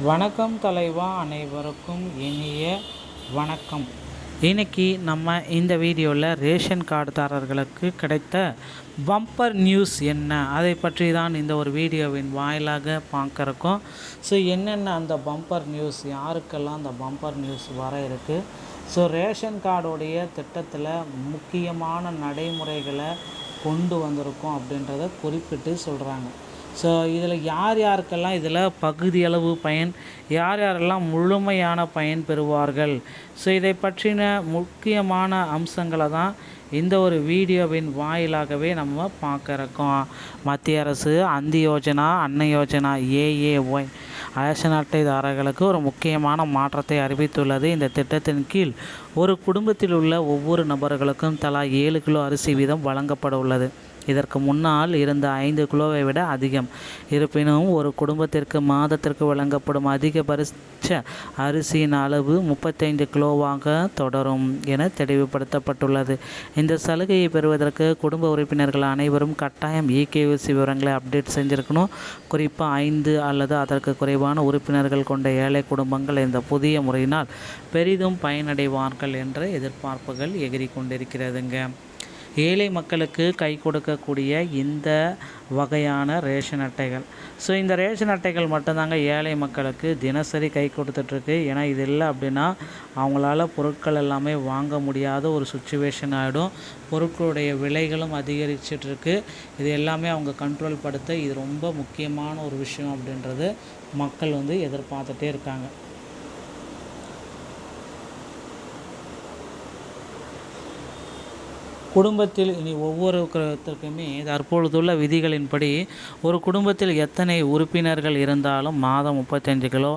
வணக்கம் தலைவா, அனைவருக்கும் இனிய வணக்கம். இன்னைக்கு நம்ம இந்த வீடியோவில் ரேஷன் கார்டுதாரர்களுக்கு கிடைத்த பம்பர் நியூஸ் என்ன, அதை பற்றி தான் இந்த ஒரு வீடியோவின் வாயிலாக பார்க்குறோம். ஸோ என்னென்ன அந்த பம்பர் நியூஸ், யாருக்கெல்லாம் அந்த பம்பர் நியூஸ் வர இருக்குது, ஸோ ரேஷன் கார்டுடைய திட்டத்தில் முக்கியமான நடைமுறைகளை கொண்டு வந்திருக்கோம் அப்படின்றத குறிப்பிட்டு சொல்கிறாங்க. ஸோ இதில் யார் யாருக்கெல்லாம் இதில் பகுதியளவு பயன், யார் யாரெல்லாம் முழுமையான பயன் பெறுவார்கள், ஸோ இதை பற்றின முக்கியமான அம்சங்களை தான் இந்த ஒரு வீடியோவின் வாயிலாகவே நம்ம பார்க்குறோம். மத்திய அரசு அந்தி யோஜனா, அன்ன யோஜனா, ஏஏஒய் ரேஷன் அட்டைதாரர்களுக்கு ஒரு முக்கியமான மாற்றத்தை அறிவித்துள்ளது. இந்த திட்டத்தின் கீழ் ஒரு குடும்பத்தில் உள்ள ஒவ்வொரு நபர்களுக்கும் தலா 7 கிலோ அரிசி வீதம் வழங்கப்பட உள்ளது. இதற்கு முன்னால் இருந்த 5 கிலோவை விட அதிகம். இருப்பினும் ஒரு குடும்பத்திற்கு மாதத்திற்கு வழங்கப்படும் அதிகபட்ச அரிசியின் அளவு 35 கிலோவாக தொடரும் என தெளிவுபடுத்தப்பட்டுள்ளது. இந்த சலுகையை பெறுவதற்கு குடும்ப உறுப்பினர்கள் அனைவரும் கட்டாயம் இகேஒய்சி விவரங்களை அப்டேட் செஞ்சிருக்கணும். குறிப்பாக 5 அல்லது அதற்கு குறைவான உறுப்பினர்கள் கொண்ட ஏழை குடும்பங்கள் இந்த புதிய முறையினால் பெரிதும் பயனடைவார்கள் என்ற எதிர்பார்ப்புகள் எகிரி கொண்டிருக்கிறதுங்க. ஏழை மக்களுக்கு கை கொடுக்கக்கூடிய இந்த வகையான ரேஷன் அட்டைகள், ஸோ இந்த ரேஷன் அட்டைகள் மட்டும்தாங்க ஏழை மக்களுக்கு தினசரி கை கொடுத்துட்ருக்கு. ஏன்னா இது இல்லை அப்படின்னா அவங்களால பொருட்கள் எல்லாமே வாங்க முடியாத ஒரு சுச்சுவேஷன் ஆகிடும். பொருட்களுடைய விலைகளும் அதிகரிச்சிட்ருக்கு. இது எல்லாமே அவங்க கண்ட்ரோல் படுத்த இது ரொம்ப முக்கியமான ஒரு விஷயம் அப்படின்றது மக்கள் எதிர்பார்த்துட்டே இருக்காங்க. குடும்பத்தில் இனி ஒவ்வொருத்தருக்குமே தற்பொழுதுள்ள விதிகளின்படி ஒரு குடும்பத்தில் எத்தனை உறுப்பினர்கள் இருந்தாலும் மாதம் 35 கிலோ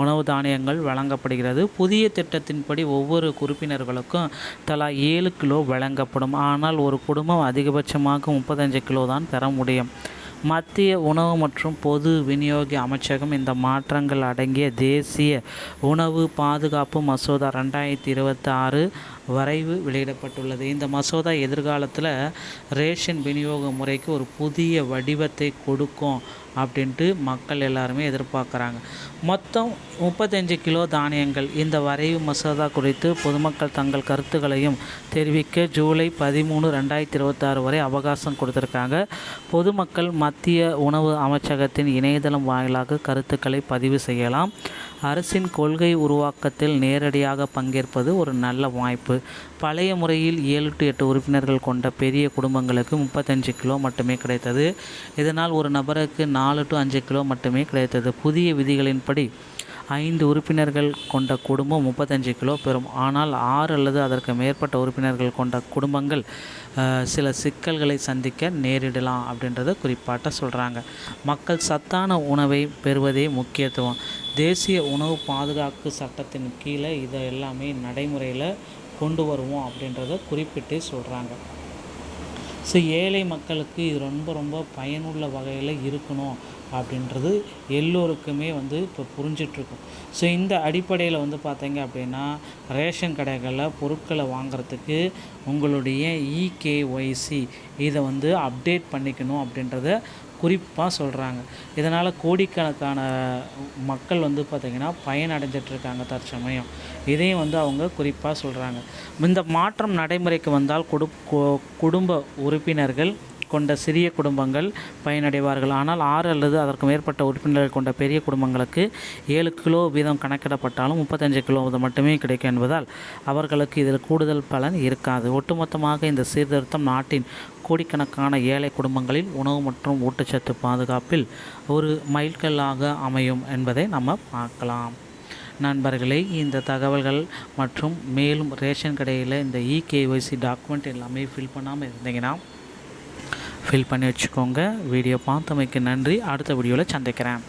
உணவு தானியங்கள் வழங்கப்படுகிறது. புதிய திட்டத்தின்படி ஒவ்வொரு உறுப்பினர்களுக்கும் தலா 7 கிலோ வழங்கப்படும். ஆனால் ஒரு குடும்பம் அதிகபட்சமாக 35 கிலோ தான் பெற முடியும். மத்திய உணவு மற்றும் பொது விநியோக அமைச்சகம் இந்த மாற்றங்கள் அடங்கிய தேசிய உணவு பாதுகாப்பு மசோதா 2026 வரைவு வெளியிடப்பட்டுள்ளது. இந்த மசோதா எதிர்காலத்தில் ரேஷன் விநியோக முறைக்கு ஒரு புதிய வடிவத்தை கொடுக்கும் அப்படின்ட்டு மக்கள் எல்லாருமே எதிர்பார்க்குறாங்க. மொத்தம் 35 கிலோ தானியங்கள். இந்த வரைவு மசோதா குறித்து பொதுமக்கள் தங்கள் கருத்துக்களையும் தெரிவிக்க ஜூலை 13, 2026 வரை அவகாசம் கொடுத்துருக்காங்க. பொதுமக்கள் மத்திய உணவு அமைச்சகத்தின் இணையதளம் வாயிலாக கருத்துக்களை பதிவு செய்யலாம். அரசின் கொள்கை உருவாக்கத்தில் நேரடியாக பங்கேற்பது ஒரு நல்ல வாய்ப்பு. பழைய முறையில் 7 to 8 உறுப்பினர்கள் கொண்ட பெரிய குடும்பங்களுக்கு 35 கிலோ மட்டுமே கிடைத்தது. இதனால் ஒரு நபருக்கு 4 to 5 கிலோ மட்டுமே கிடைத்தது. புதிய விதிகளின்படி 5 உறுப்பினர்கள் கொண்ட குடும்பம் 35 கிலோ பெறும். ஆனால் 6 அல்லது அதற்கு மேற்பட்ட உறுப்பினர்கள் கொண்ட குடும்பங்கள் சில சிக்கல்களை சந்திக்க நேரிடலாம் அப்படின்றத குறிப்பாட்ட சொல்கிறாங்க. மக்கள் சத்தான உணவை பெறுவதே முக்கியத்துவம். தேசிய உணவு பாதுகாப்பு சட்டத்தின் கீழே இதை எல்லாமே நடைமுறையில் கொண்டு வருவோம் அப்படின்றத குறிப்பிட்டு சொல்கிறாங்க. ஸோ ஏழை மக்களுக்கு இது ரொம்ப ரொம்ப பயனுள்ள வகையில் இருக்கணும் அப்படின்றது எல்லோருக்குமே இப்போ புரிஞ்சிட்ருக்கும். ஸோ இந்த அடிப்படையில் பார்த்தீங்க அப்படின்னா ரேஷன் கடைகளில் பொருட்களை வாங்கிறதுக்கு உங்களுடைய இகேஒய்சி இதை அப்டேட் பண்ணிக்கணும் அப்படின்றத குறிப்பாக சொல்கிறாங்க. இதனால் கோடிக்கணக்கான மக்கள் பார்த்திங்கன்னா பயனடைஞ்சிட்ருக்காங்க தற்சமயம். இதையும் அவங்க குறிப்பாக சொல்கிறாங்க. இந்த மாற்றம் நடைமுறைக்கு வந்தால் குடும்ப உறுப்பினர்கள் கொண்ட சிறிய குடும்பங்கள் பயனடைவார்கள். ஆனால் 6 அல்லது அதற்கு மேற்பட்ட உறுப்பினர்கள் கொண்ட பெரிய குடும்பங்களுக்கு 7 கிலோ வீதம் கணக்கிடப்பட்டாலும் 35 கிலோ மட்டுமே கிடைக்கும் என்பதால் அவர்களுக்கு இதில் கூடுதல் பலன் இருக்காது. ஒட்டுமொத்தமாக இந்த சீர்திருத்தம் நாட்டின் கோடிக்கணக்கான ஏழை குடும்பங்களில் உணவு மற்றும் ஊட்டச்சத்து பாதுகாப்பில் ஒரு மைல்கல்லாக அமையும் என்பதை நம்ம பார்க்கலாம். நண்பர்களே, இந்த தகவல்கள் மற்றும் மேலும் ரேஷன் கடையில் இந்த இகேஒய்சி டாக்குமெண்ட் எல்லாமே ஃபில் பண்ணாமல் இருந்தீங்கன்னா ஃபில் பண்ணி வச்சுக்கோங்க. வீடியோ பார்த்தமைக்கு நன்றி. அடுத்த வீடியோவில் சந்திக்கிறேன்.